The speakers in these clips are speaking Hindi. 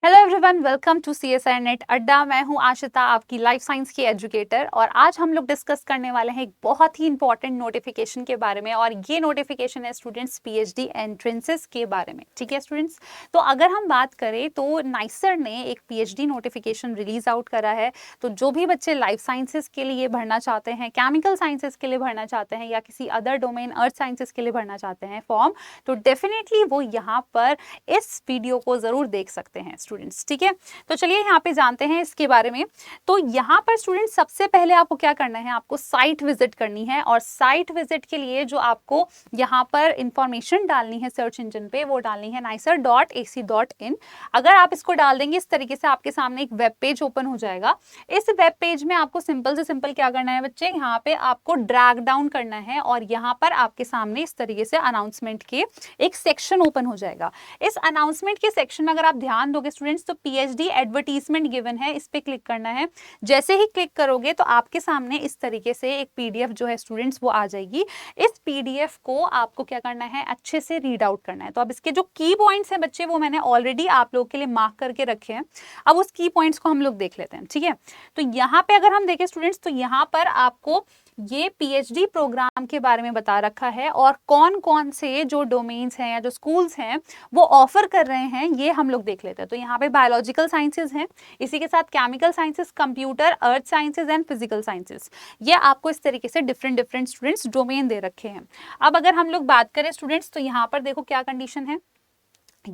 Hello everyone, welcome to CSI net adda. मैं हूं आशिता, आपकी लाइफ साइंस की एजुकेटर, और आज हम लोग डिस्कस करने वाले हैं एक बहुत ही इंपॉर्टेंट नोटिफिकेशन के बारे में। और ये नोटिफिकेशन है स्टूडेंट्स PhD एंट्रेंसेस के बारे में। ठीक है स्टूडेंट्स, तो अगर हम बात करें तो नाइसर ने एक PhD नोटिफिकेशन रिलीज आउट करा है। तो जो भी बच्चे लाइफ साइंसेस के लिए भरना चाहते हैं, केमिकल साइंसेस के लिए भरना चाहते हैं, या किसी अदर डोमेन अर्थ साइंसेस के लिए भरना चाहते हैं फॉर्म, तो डेफिनेटली वो यहाँ पर इस वीडियो को जरूर देख सकते हैं स्टूडेंट्स। ठीक है, तो चलिए यहाँ पे जानते हैं इसके बारे में। तो यहाँ पर स्टूडेंट्स सबसे पहले आपको क्या करना है, आपको साइट विजिट करनी है। और साइट विजिट के लिए जो आपको यहाँ पर इंफॉर्मेशन डालनी है सर्च इंजन पे, वो डालनी है nicer.ac.in। अगर आप इसको डाल देंगे इस तरीके से आपके सामने एक वेब पेज ओपन हो जाएगा। इस वेब पेज में आपको सिंपल से सिंपल क्या करना है बच्चे, यहाँ पे आपको ड्रैग डाउन करना है और यहाँ पर आपके सामने इस तरीके से अनाउंसमेंट के एक सेक्शन ओपन हो जाएगा। इस अनाउंसमेंट के सेक्शन में अगर आप ध्यान दोगे स्टूडेंट्स, तो PhD एडवर्टीजमेंट गिवन है, इस पे क्लिक करना है। जैसे ही क्लिक करोगे तो आपके सामने इस तरीके से एक PDF जो है स्टूडेंट्स वो आ जाएगी। इस PDF को आपको क्या करना है, अच्छे से रीड आउट करना है। तो अब इसके जो की पॉइंट्स हैं बच्चे, वो मैंने ऑलरेडी आप लोगों के लिए मार्क करके रखे हैं। अब उस की पॉइंट्स को हम लोग देख लेते हैं। ठीक है, तो यहाँ पे अगर हम देखें स्टूडेंट्स, तो यहाँ पर आपको ये PhD प्रोग्राम के बारे में बता रखा है और कौन कौन से जो डोमेन्स हैं या जो स्कूल्स हैं वो ऑफर कर रहे हैं, ये हम लोग देख लेते हैं। तो यहाँ पे बायोलॉजिकल साइंसेज हैं, इसी के साथ chemical sciences, computer, earth sciences and physical sciences. ये आपको इस तरीके से डिफरेंट डिफरेंट स्टूडेंट्स डोमेन दे रखे हैं। अब अगर हम लोग बात करें स्टूडेंट्स, तो यहाँ पर देखो क्या कंडीशन है।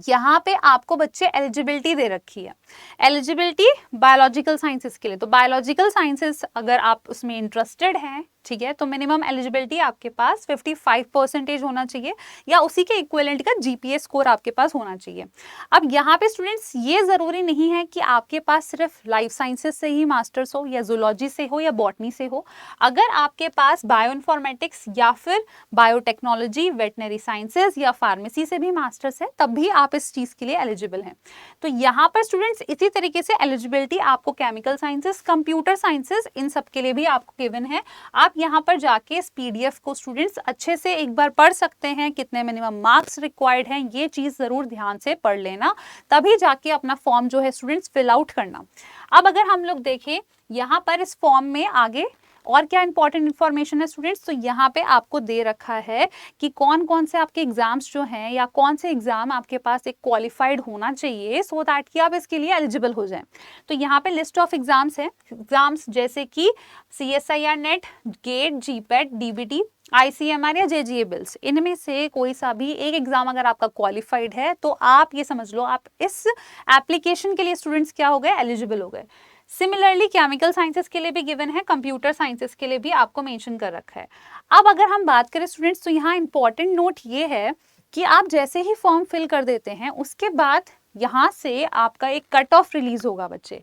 यहाँ पे आपको बच्चे एलिजिबिलिटी दे रखी है, एलिजिबिलिटी बायोलॉजिकल साइंसेस के लिए। तो बायोलॉजिकल साइंसेस अगर आप उसमें इंटरेस्टेड हैं, ठीक है, तो मिनिमम एलिजिबिलिटी आपके पास 55% होना चाहिए या उसी के इक्विवेलेंट का GPA स्कोर आपके पास होना चाहिए। अब यहाँ पे स्टूडेंट्स ये जरूरी नहीं है कि आपके पास सिर्फ लाइफ साइंसेस से ही मास्टर्स हो, या जूलॉजी से हो, या बॉटनी से हो। अगर आपके पास बायो इन्फॉर्मेटिक्स या फिर बायोटेक्नोलॉजी, वेटनरी साइंसेस या फार्मेसी से भी मास्टर्स है, तब भी आप इस चीज के लिए एलिजिबल हैं। तो यहाँ पर स्टूडेंट्स इसी तरीके से एलिजिबिलिटी आपको केमिकल साइंसेस, कंप्यूटर साइंसेस, इन सब के लिए भी आपको गिवन है। आप यहाँ पर जाके इस PDF को स्टूडेंट्स अच्छे से एक बार पढ़ सकते हैं, कितने मिनिमम मार्क्स रिक्वायर्ड हैं, ये चीज जरूर ध्यान से पढ़ लेना, तभी जाके अपना फॉर्म जो है स्टूडेंट्स फिल आउट करना। अब अगर हम लोग देखें यहाँ पर इस फॉर्म में आगे और क्या इंपॉर्टेंट इंफॉर्मेशन है स्टूडेंट्स, तो यहाँ पे आपको दे रखा है कि कौन कौन से आपके एग्जाम्स जो हैं, या कौन से एग्जाम आपके पास एक क्वालिफाइड होना चाहिए, सो दैट कि आप इसके लिए एलिजिबल हो जाएं। तो यहाँ पे लिस्ट ऑफ एग्जाम्स है, एग्जाम्स जैसे कि CSIR net, gate, GPAT, DBT, ICMR या JGA बिल्स, इनमें से कोई सा भी एक एग्जाम अगर आपका क्वालिफाइड है, तो आप ये समझ लो आप इस एप्लीकेशन के लिए स्टूडेंट्स क्या हो गए, एलिजिबल हो गए। सिमिलरली केमिकल साइंसेस के लिए भी गिवन है, कंप्यूटर साइंसेस के लिए भी आपको मेंशन कर रखा है। अब अगर हम बात करें स्टूडेंट्स, तो यहाँ इंपॉर्टेंट नोट ये है कि आप जैसे ही फॉर्म फिल कर देते हैं, उसके बाद यहाँ से आपका एक कट ऑफ रिलीज होगा बच्चे।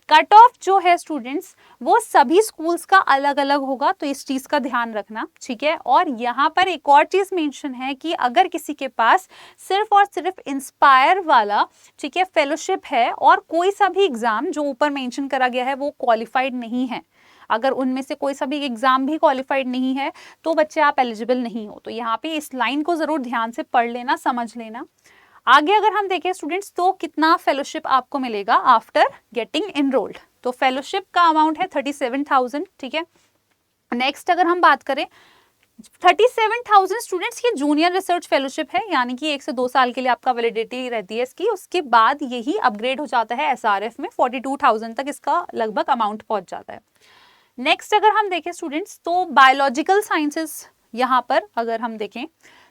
कट ऑफ जो है स्टूडेंट्स वो सभी स्कूल्स का अलग अलग होगा, तो इस चीज का ध्यान रखना। ठीक है, और यहाँ पर एक और चीज मेंशन है कि अगर किसी के पास सिर्फ और सिर्फ इंस्पायर वाला, ठीक है, फेलोशिप है, और कोई सा भी एग्जाम जो ऊपर मेंशन करा गया है वो क्वालिफाइड नहीं है, अगर उनमें से कोई सा भी एग्जाम भी क्वालिफाइड नहीं है, तो बच्चे आप एलिजिबल नहीं हो। तो यहाँ पे इस लाइन को जरूर ध्यान से पढ़ लेना, समझ लेना। आगे अगर हम देखें स्टूडेंट्स, तो कितना फेलोशिप आपको मिलेगा आफ्टर गेटिंग एनरोल्ड, तो फेलोशिप का अमाउंट है 37,000। ठीक है, नेक्स्ट अगर हम बात करें 37,000 स्टूडेंट्स की जूनियर रिसर्च फेलोशिप है, यानी कि 1 से 2 साल के लिए आपका वैलिडिटी रहती है इसकी। उसके बाद यही अपग्रेड हो जाता है SRF में, 42,000 तक इसका लगभग अमाउंट पहुंच जाता है। नेक्स्ट अगर हम देखें स्टूडेंट्स, तो बायोलॉजिकल साइंसेस यहाँ पर अगर हम देखें,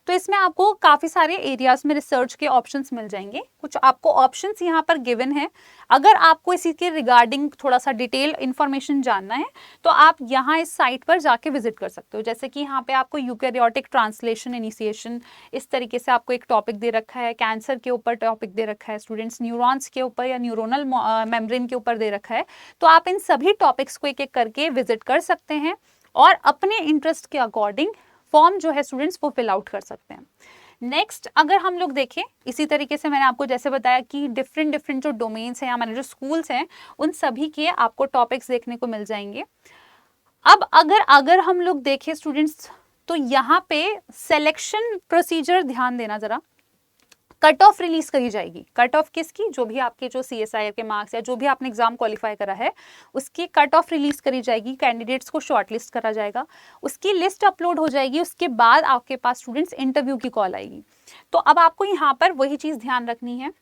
तो इसमें आपको काफी सारे एरियाज में रिसर्च के ऑप्शंस मिल जाएंगे। कुछ आपको ऑप्शंस यहाँ पर गिवन है। अगर आपको इसी के रिगार्डिंग थोड़ा सा डिटेल इंफॉर्मेशन जानना है, तो आप यहाँ इस साइट पर जाके विजिट कर सकते हो। जैसे कि यहाँ पे आपको यूकैरियोटिक ट्रांसलेशन इनिशिएशन, इस तरीके से आपको एक टॉपिक दे रखा है। कैंसर के ऊपर टॉपिक दे रखा है स्टूडेंट्स, न्यूरॉन्स के ऊपर या न्यूरोनल मेम्ब्रेन के ऊपर दे रखा है। तो आप इन सभी टॉपिक्स को एक एक करके विजिट कर सकते हैं और अपने इंटरेस्ट के अकॉर्डिंग फॉर्म जो है स्टूडेंट्स वो फिल आउट कर सकते हैं। नेक्स्ट अगर हम लोग देखें, इसी तरीके से मैंने आपको जैसे बताया कि डिफरेंट डिफरेंट जो डोमेन्स हैं, हमारे जो स्कूल्स हैं, उन सभी के आपको टॉपिक्स देखने को मिल जाएंगे। अब अगर हम लोग देखें स्टूडेंट्स, तो यहाँ पे सिलेक्शन प्रोसीजर ध्यान देना जरा। कट ऑफ रिलीज करी जाएगी। कट ऑफ किसकी? जो भी आपके जो CSIR के मार्क्स या जो भी आपने एग्जाम क्वालिफाई करा है उसकी कट ऑफ रिलीज करी जाएगी, कैंडिडेट्स को शॉर्टलिस्ट करा जाएगा, उसकी लिस्ट अपलोड हो जाएगी, उसके बाद आपके पास स्टूडेंट्स इंटरव्यू की कॉल आएगी। तो अब आपको यहाँ पर वही चीज ध्यान रखनी है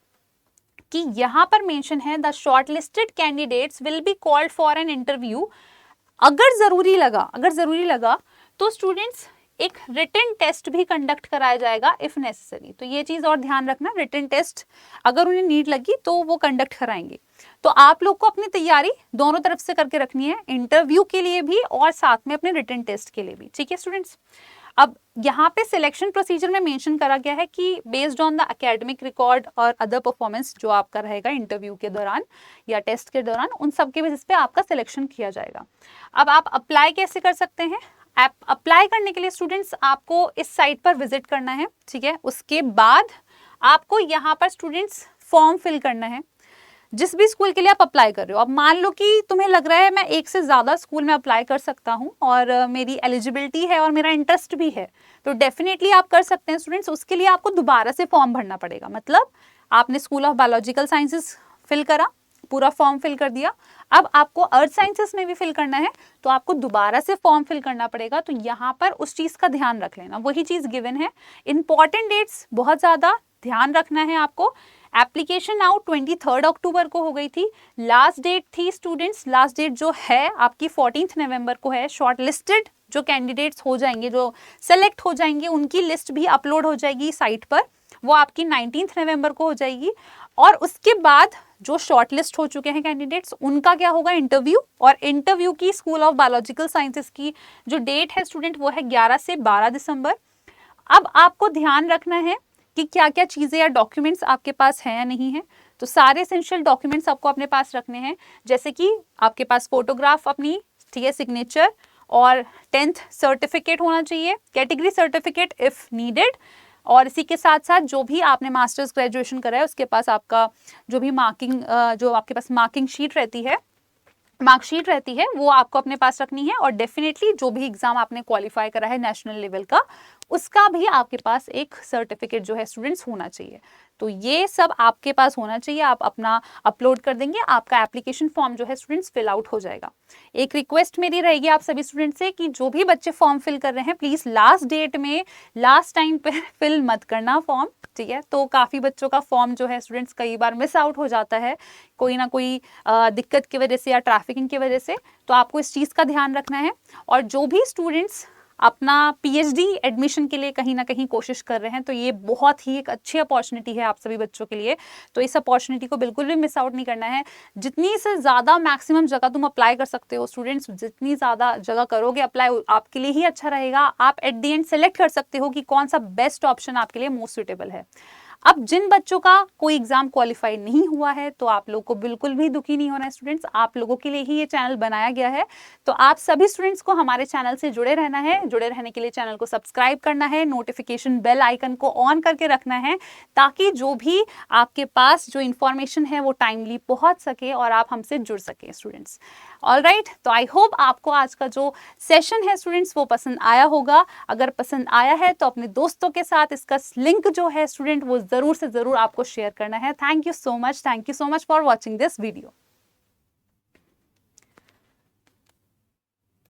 कि यहाँ पर मेंशन है the shortlisted candidates will be called for an interview. अगर जरूरी लगा तो स्टूडेंट्स एक रिटन टेस्ट भी कंडक्ट कराया जाएगा इफ नेसेसरी। तो ये चीज और ध्यान रखना, रिटन टेस्ट अगर उन्हें नीड लगी तो वो कंडक्ट कराएंगे। तो आप लोग को अपनी तैयारी दोनों तरफ से करके रखनी है, इंटरव्यू के लिए भी और साथ में अपने रिटन टेस्ट के लिए भी। ठीक है स्टूडेंट्स, अब यहाँ पे सिलेक्शन प्रोसीजर में मेंशन करा गया है कि based on the academic record और अदर परफॉर्मेंस जो आपका रहेगा इंटरव्यू के दौरान या टेस्ट के दौरान, उन सब के बेसिस पे आपका सिलेक्शन किया जाएगा। अब आप अप्लाई कैसे कर सकते हैं? अप्लाई करने के लिए स्टूडेंट्स आपको इस साइट पर विजिट करना है। ठीक है, उसके बाद आपको यहाँ पर स्टूडेंट्स फॉर्म फिल करना है जिस भी स्कूल के लिए आप अप्लाई कर रहे हो। अब मान लो कि तुम्हें लग रहा है मैं एक से ज़्यादा स्कूल में अप्लाई कर सकता हूँ और मेरी एलिजिबिलिटी है और मेरा इंटरेस्ट भी है, तो डेफिनेटली आप कर सकते हैं स्टूडेंट्स। उसके लिए आपको दोबारा से फॉर्म भरना पड़ेगा। मतलब आपने school of biological sciences fill करा, पूरा फॉर्म फिल कर दिया, अब आपको अर्थ साइंसेस में भी फिल करना है तो आपको दोबारा से फॉर्म फिल करना पड़ेगा। तो यहाँ पर उस चीज़ का ध्यान रख लेना, वही चीज़ गिवन है। इंपॉर्टेंट डेट्स बहुत ज़्यादा ध्यान रखना है आपको। एप्लीकेशन आउट 23 अक्टूबर को हो गई थी, लास्ट डेट थी स्टूडेंट्स, लास्ट डेट जो है आपकी 14 नवंबर को है। शॉर्ट लिस्टेड जो कैंडिडेट्स हो जाएंगे, जो सेलेक्ट हो जाएंगे, उनकी लिस्ट भी अपलोड हो जाएगी साइट पर, वो आपकी 19 नवंबर को हो जाएगी। और उसके बाद जो शॉर्टलिस्ट हो चुके हैं कैंडिडेट्स, उनका क्या होगा? इंटरव्यू। और इंटरव्यू की स्कूल ऑफ बायोलॉजिकल साइंसेस की जो डेट है स्टूडेंट वो है 11 से 12 दिसंबर। अब आपको ध्यान रखना है कि क्या क्या चीज़ें या डॉक्यूमेंट्स आपके पास हैं या नहीं है। तो सारे एसेंशियल डॉक्यूमेंट्स आपको अपने पास रखने हैं, जैसे कि आपके पास फोटोग्राफ अपनी, ठीक है, सिग्नेचर, और 10th सर्टिफिकेट होना चाहिए, कैटेगरी सर्टिफिकेट इफ नीडेड। और इसी के साथ साथ जो भी आपने मास्टर्स ग्रेजुएशन करा है उसके पास आपका जो भी मार्किंग, जो आपके पास मार्कशीट रहती है वो आपको अपने पास रखनी है। और डेफिनेटली जो भी एग्जाम आपने क्वालिफाई करा है नेशनल लेवल का, उसका भी आपके पास एक सर्टिफिकेट जो है स्टूडेंट्स होना चाहिए। तो ये सब आपके पास होना चाहिए। आप अपना अपलोड कर देंगे, आपका एप्लीकेशन फॉर्म जो है स्टूडेंट्स फिल आउट हो जाएगा। एक रिक्वेस्ट मेरी रहेगी आप सभी स्टूडेंट्स से कि जो भी बच्चे फॉर्म फिल कर रहे हैं प्लीज लास्ट डेट में, लास्ट टाइम पे फिल मत करना फॉर्म। ठीक है, तो काफ़ी बच्चों का फॉर्म जो है स्टूडेंट्स कई बार मिस आउट हो जाता है, कोई ना कोई दिक्कत की वजह से या ट्रैफिकिंग की वजह से। तो आपको इस चीज़ का ध्यान रखना है। और जो भी स्टूडेंट्स अपना PhD एडमिशन के लिए कहीं ना कहीं कोशिश कर रहे हैं, तो ये बहुत ही एक अच्छी अपॉर्चुनिटी है आप सभी बच्चों के लिए। तो इस अपॉर्चुनिटी को बिल्कुल भी मिस आउट नहीं करना है। जितनी से ज़्यादा मैक्सिमम जगह तुम अप्लाई कर सकते हो स्टूडेंट्स, जितनी ज़्यादा जगह करोगे अप्लाई, आपके लिए ही अच्छा रहेगा। आप एट द एंड सेलेक्ट कर सकते हो कि कौन सा बेस्ट ऑप्शन आपके लिए मोस्ट सुटेबल है। अब जिन बच्चों का कोई एग्जाम क्वालिफाई नहीं हुआ है तो आप लोग को बिल्कुल भी दुखी नहीं होना है स्टूडेंट्स, आप लोगों के लिए ही ये चैनल बनाया गया है। तो आप सभी स्टूडेंट्स को हमारे चैनल से जुड़े रहना है। जुड़े रहने के लिए चैनल को सब्सक्राइब करना है, नोटिफिकेशन बेल आइकन को ऑन करके रखना है, ताकि जो भी आपके पास जो इन्फॉर्मेशन है वो टाइमली पहुंच सके और आप हमसे जुड़ सके स्टूडेंट्स। ऑलराइट, तो आई होप आपको आज का जो सेशन है स्टूडेंट्स वो पसंद आया होगा। अगर पसंद आया है तो अपने दोस्तों के साथ इसका लिंक जो है स्टूडेंट वो जरूर से जरूर आपको शेयर करना है। Thank you so much for watching this video.